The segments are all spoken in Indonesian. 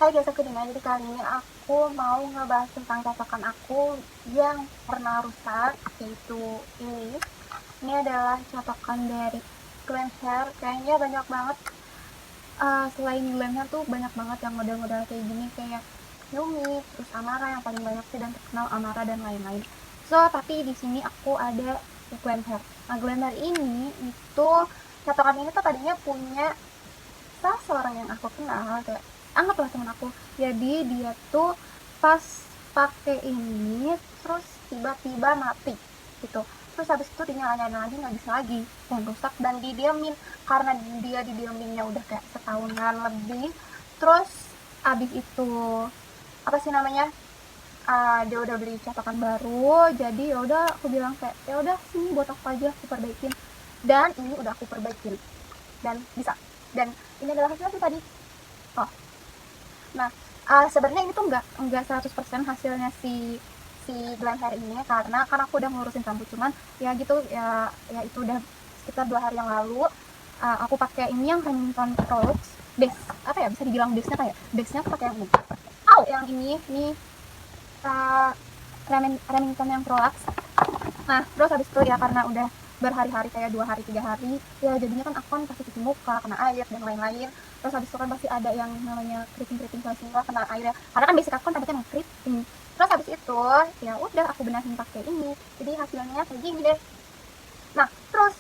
Hai guys, aku Dina. Jadi kali ini aku mau ngebahas tentang catokan aku yang pernah rusak, yaitu ini. Ini adalah catokan dari Glam Hair. Kayaknya banyak banget, selain Glam Hair tuh banyak banget yang model-model kayak gini, kayak Yumi, terus Amara yang paling banyak sih dan terkenal Amara dan lain-lain. So, tapi di sini aku ada Glam Hair. Nah, Glam Hair ini itu catokan ini tuh tadinya punya salah seorang yang aku kenal, kayak anggaplah teman aku. Jadi dia tuh pas pakai ini terus tiba-tiba mati gitu. Terus habis itu dinyalain lagi nggak bisa lagi dan rusak dan didiamin karena dia didiaminnya udah kayak setahunan lebih. Terus habis itu apa sih namanya, dia udah beli cetakan baru, jadi ya udah aku bilang kayak ya udah sini buat aku aja, aku perbaikin. Dan ini udah aku perbaikin dan bisa, dan ini adalah hasilnya tadi. Oh, nah, sebenarnya ini tuh nggak 100% hasilnya si si Glam Hair ini, karena kan aku udah ngurusin rambut, cuman ya gitu ya, ya itu udah sekitar 2 hari yang lalu. Aku pakai ini yang Remington Rolex base, apa ya bisa dibilang base nya, kayak base nya aku pakai yang ini. Yang ini uh, Remington yang Rolex. Nah, terus habis itu ya karena udah berhari-hari, kayak 2 hari 3 hari, ya jadinya kan aku kan pasti cuci muka kena air dan lain-lain. Terus habis itu kan pasti ada yang namanya keriting-keriting sela kena air ya, karena kan basic aku kan rambutnya emang keriting. Terus habis itu ya udah aku benahin pakai ini, jadi hasilnya kayak gini deh. Nah, terus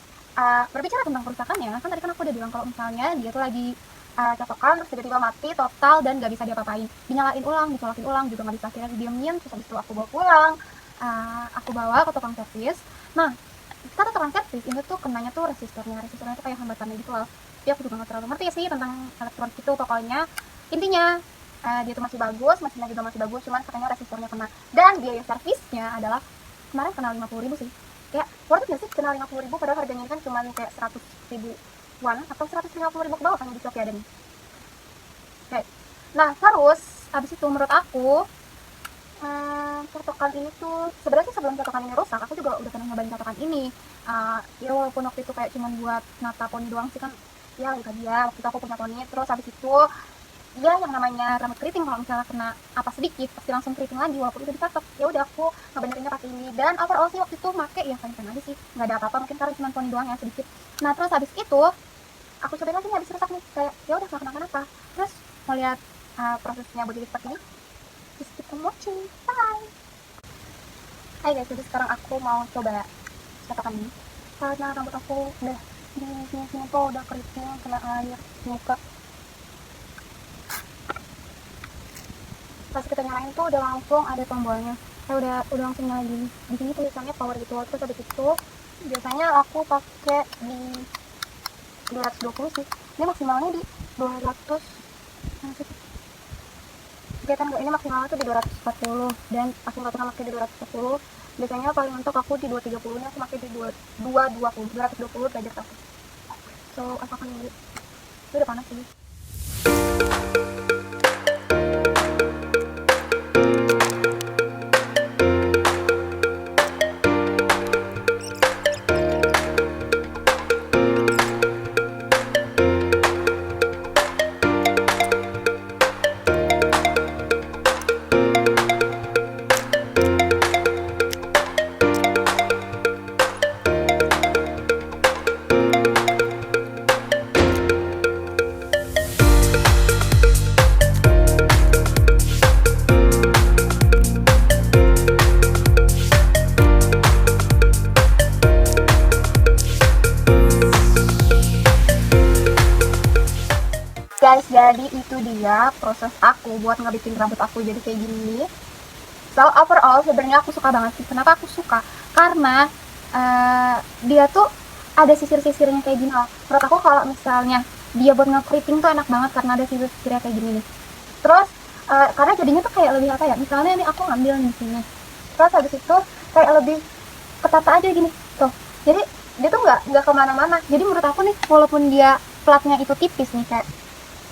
berbicara tentang kerusakannya, kan tadi kan aku udah bilang kalau misalnya dia tuh lagi catokan terus tiba-tiba mati total dan gak bisa diapa-apain, dinyalain ulang, dicolokin ulang juga gak bisa, akhirnya didiemin. Terus habis itu aku bawa pulang, aku bawa ke tukang servis. Nah, kata tukang servis ini tuh kenanya tuh resistornya tuh kayak hambatannya gitu loh. Jadi aku juga gak terlalu ngerti sih tentang elektronik itu, pokoknya intinya dia tuh masih bagus, mesinnya juga masih bagus, cuman katanya resistornya kena. Dan biaya servisnya adalah kemarin kena 50.000 sih. Kayak worth it gak sih kena 50.000 padahal harganya kan cuma kayak 100.000-an atau 150.000 ke bawah kan di Shopee ada nih. Oke. Nah, terus habis itu menurut aku catokan ini tuh sebenarnya sebelum catokan ini rusak aku juga udah pernah nyobain catokan ini. Ya walaupun waktu itu kayak cuma buat nata poni doang sih, kan ya lagi dia waktu itu aku punya poni. Terus habis itu ya yang namanya rambut keriting kalau misalnya kena apa sedikit pasti langsung keriting lagi walaupun udah dicatok. Ya udah aku ngebenerinnya pakai ini, dan overall sih waktu itu make ya fine-fine aja sih, nggak ada apa-apa, mungkin karena cuma poni doang ya sedikit. Nah, terus habis itu aku cobain lagi nih, habis rusak nih, kayak ya udah nggak kenapa-napa. Terus mau lihat prosesnya buat jadi seperti ini, just keep on watching. Bye. Hai guys, jadi sekarang aku mau coba catokan ini karena rambut aku udah di sini tuh udah keriting kena air muka. Pas kita nyalain tuh udah langsung ada tombolnya, udah langsung nyala gini. Di sini tulisannya power gitu. Terus habis itu biasanya aku pakai di 220 sih, ini maksimalnya di 200. Kegiatan ini maksimalnya tuh di 240, dan aku nggak pernah pakai di 240. Biasanya paling mentok aku di 230, ini aku pakai di 220 derajat aku. So aku akan dulu, itu udah panas sih. Guys, jadi itu dia proses aku buat ngebikin rambut aku jadi kayak gini. So overall sebenarnya aku suka banget sih. Kenapa aku suka? Karena dia tuh ada sisir-sisirnya kayak gini loh. Menurut aku kalau misalnya dia buat nge-clipping tuh enak banget karena ada sisir-sisirnya kayak gini nih. Terus karena jadinya tuh kayak lebih apa ya? Misalnya nih aku ngambil nih sini. Terus habis itu kayak lebih ketata aja gini. Tuh. Jadi dia tuh nggak kemana-mana. Jadi menurut aku nih, walaupun dia platnya itu tipis nih,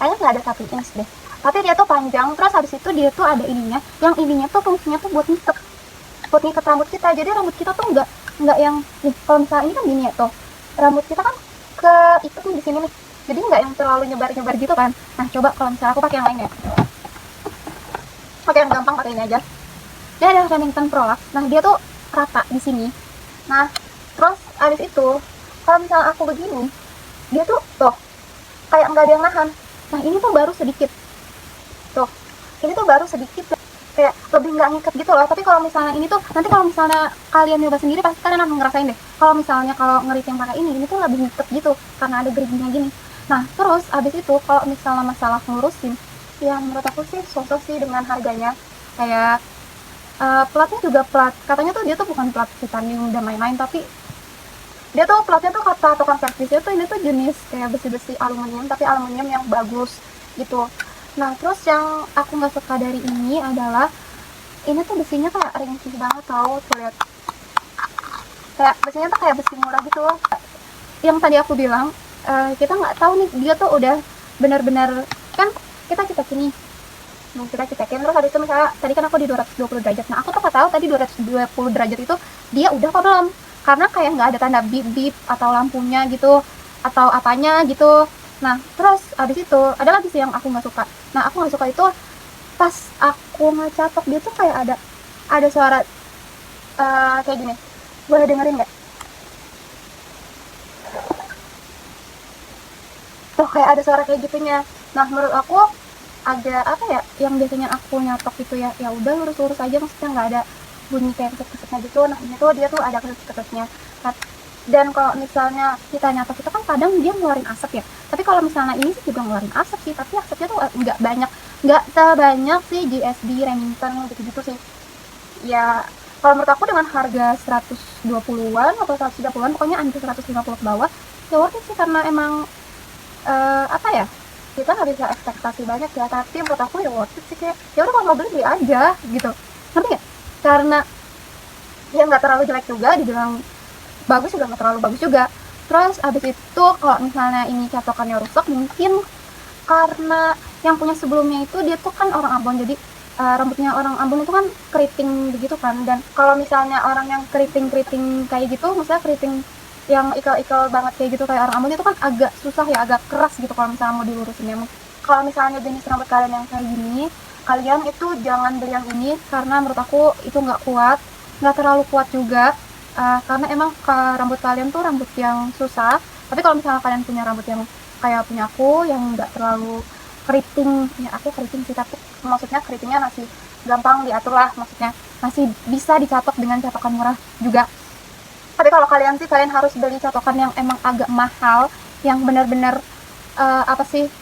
kayaknya nggak ada 1 inch deh, tapi dia tuh panjang. Terus habis itu dia tuh ada ininya, yang ininya tuh fungsinya tuh buat ngikat rambut kita. Jadi rambut kita tuh nggak yang nih, kalau misalnya ini kan gini ya tuh, rambut kita kan keikat nih di sini nih, jadi nggak yang terlalu nyebar gitu kan. Nah, coba kalau misalnya aku pakai yang lain ya, yang gampang pakai ini aja. Dia ada Remington Prolux. Nah dia tuh rata di sini. Nah terus abis itu kalau misalnya aku begini, dia tuh kayak nggak ada yang nahan. Nah ini tuh baru sedikit, tuh ini tuh baru sedikit, kayak lebih nggak ngikat gitu loh. Tapi kalau misalnya ini tuh nanti kalau misalnya kalian nyoba sendiri pasti kalian akan ngerasain deh. Kalau misalnya kalau ngeriting pakai ini tuh lebih ngikat gitu karena ada geriginya gini. Nah terus abis itu kalau misalnya masalah ngurusin, ya menurut aku sih sosok sih dengan harganya. Kayak platnya juga plat, katanya tuh dia tuh bukan plat titanium dan lain-lain, tapi dia tuh platnya tuh kata tukang servisnya tuh ini tuh jenis kayak besi-besi aluminium, tapi aluminium yang bagus gitu. Nah terus yang aku nggak suka dari ini adalah ini tuh besinya kayak ringkih banget tau, tuh lihat, kayak besinya tuh kayak besi murah gitu loh. Yang tadi aku bilang kita nggak tahu nih dia tuh udah benar-benar, kan kita nih. Nah, kita cekin terus habis itu misalnya tadi kan aku di 220 derajat. Nah, aku tuh nggak tahu tadi 220 derajat itu dia udah apa belum. Karena kayak nggak ada tanda bip-bip atau lampunya gitu atau apanya gitu. Nah, terus habis itu ada lagi sih yang aku nggak suka. Nah, aku nggak suka itu pas aku ngecatok dia tuh kayak ada suara kayak gini. Boleh dengerin nggak? Tuh kayak ada suara kayak gitunya. Nah, menurut aku agak apa ya, yang biasanya aku nyatok itu ya udah lurus-lurus aja, maksudnya nggak ada bunyi kayak keset-kesetnya gitu. Nah ini tuh dia tuh ada keset-kesetnya. Dan kalau misalnya kita nyatok itu kan kadang dia ngeluarin asap ya, tapi kalau misalnya ini sih juga ngeluarin asap sih, tapi asapnya tuh nggak banyak, nggak sebanyak sih GSB Remington gitu-gitu sih ya. Kalau menurut aku dengan harga 120-an atau 130-an, pokoknya under 150 ke bawah ya worth it sih, karena emang apa ya, kita nggak bisa ekspektasi banyak ya, tapi menurut aku ya worth it sih. Kayak ya udah kalau mau beli aja gitu, ngerti nggak? Karena ya nggak terlalu jelek juga, dibilang bagus juga nggak terlalu bagus juga. Terus abis itu kalau misalnya ini catokannya rusak, mungkin karena yang punya sebelumnya itu dia tuh kan orang Ambon, jadi rambutnya orang Ambon itu kan keriting begitu kan. Dan kalau misalnya orang yang keriting kayak gitu, misalnya keriting yang ikal-ikal banget kayak gitu kayak orang Ambon, itu kan agak susah ya, agak keras gitu kalau misalnya mau dilurusin. Emang kalau misalnya jenis rambut kalian yang kayak gini, kalian itu jangan beli yang ini, karena menurut aku itu nggak kuat, nggak terlalu kuat juga. Karena emang rambut kalian tuh rambut yang susah. Tapi kalau misalnya kalian punya rambut yang kayak punya aku yang nggak terlalu keriting, ya aku keriting sih, tapi maksudnya keritingnya masih gampang diatur lah, maksudnya masih bisa dicatok dengan catokan murah juga. Tapi kalau kalian sih, kalian harus beli catokan yang emang agak mahal, yang benar-benar apa sih,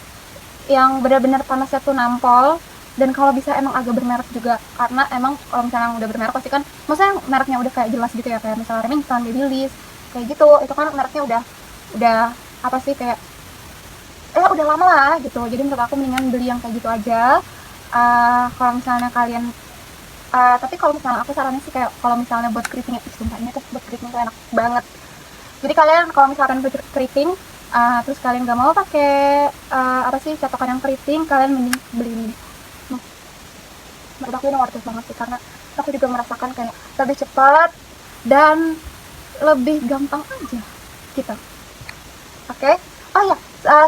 yang benar-benar panasnya tuh nampol, dan kalau bisa emang agak bermerek juga. Karena emang kalau misalnya udah bermerek pasti kan, maksudnya mereknya udah kayak jelas gitu ya, kayak misalnya Remington, Babyliss, kayak gitu, itu kan mereknya udah apa sih, kayak udah lama lah gitu. Jadi menurut aku mendingan beli yang kayak gitu aja. Kalau misalnya kalian tapi kalau misalnya aku sarannya sih kayak kalau misalnya buat keriting, sumpah ini tuh buat keriting tuh enak banget. Jadi kalian kalau misalkan buat keriting terus kalian gak mau pakai apa sih, catokan yang keriting, kalian mending beli ini. Menurut aku ini worth it banget sih, karena aku juga merasakan kayak lebih cepat dan lebih gampang aja gitu. Oke. Oh ya,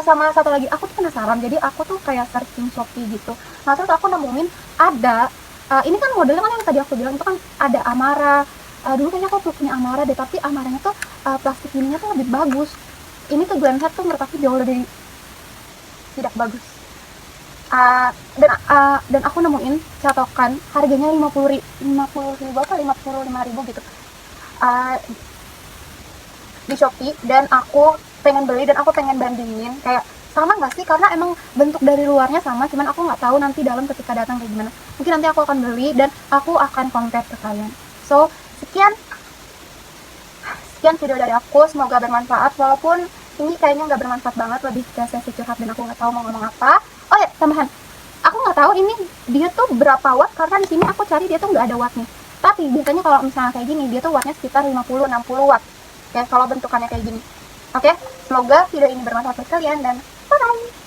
sama satu lagi, aku tuh penasaran, jadi aku tuh kayak searching Shopee gitu. Nah terus aku nemuin ada ini kan modelnya kan yang tadi aku bilang itu kan ada Amara. Dulu kayaknya aku punya Amara deh, tapi Amaranya tuh plastik ininya tuh lebih bagus. Ini tuh Glenhead tuh menurut aku jauh lebih tidak bagus. Dan aku nemuin catokan harganya 50.000 atau 55.000 gitu di Shopee, dan aku pengen beli dan aku pengen bandingin kayak sama nggak sih, karena emang bentuk dari luarnya sama, cuman aku nggak tahu nanti dalam ketika datang kayak gimana. Mungkin nanti aku akan beli dan aku akan compare ke kalian. So sekian video dari aku, semoga bermanfaat, walaupun ini kayaknya nggak bermanfaat banget, lebih ke sesi curhat dan aku nggak tahu mau ngomong apa. Oh ya, tambahan, aku nggak tahu ini dia tuh berapa watt, karena di sini aku cari dia tuh nggak ada wattnya. Tapi biasanya kalau misalnya kayak gini dia tuh wattnya sekitar 50-60 watt ya kalau bentukannya kayak gini. Oke, semoga video ini bermanfaat buat kalian dan bye-bye.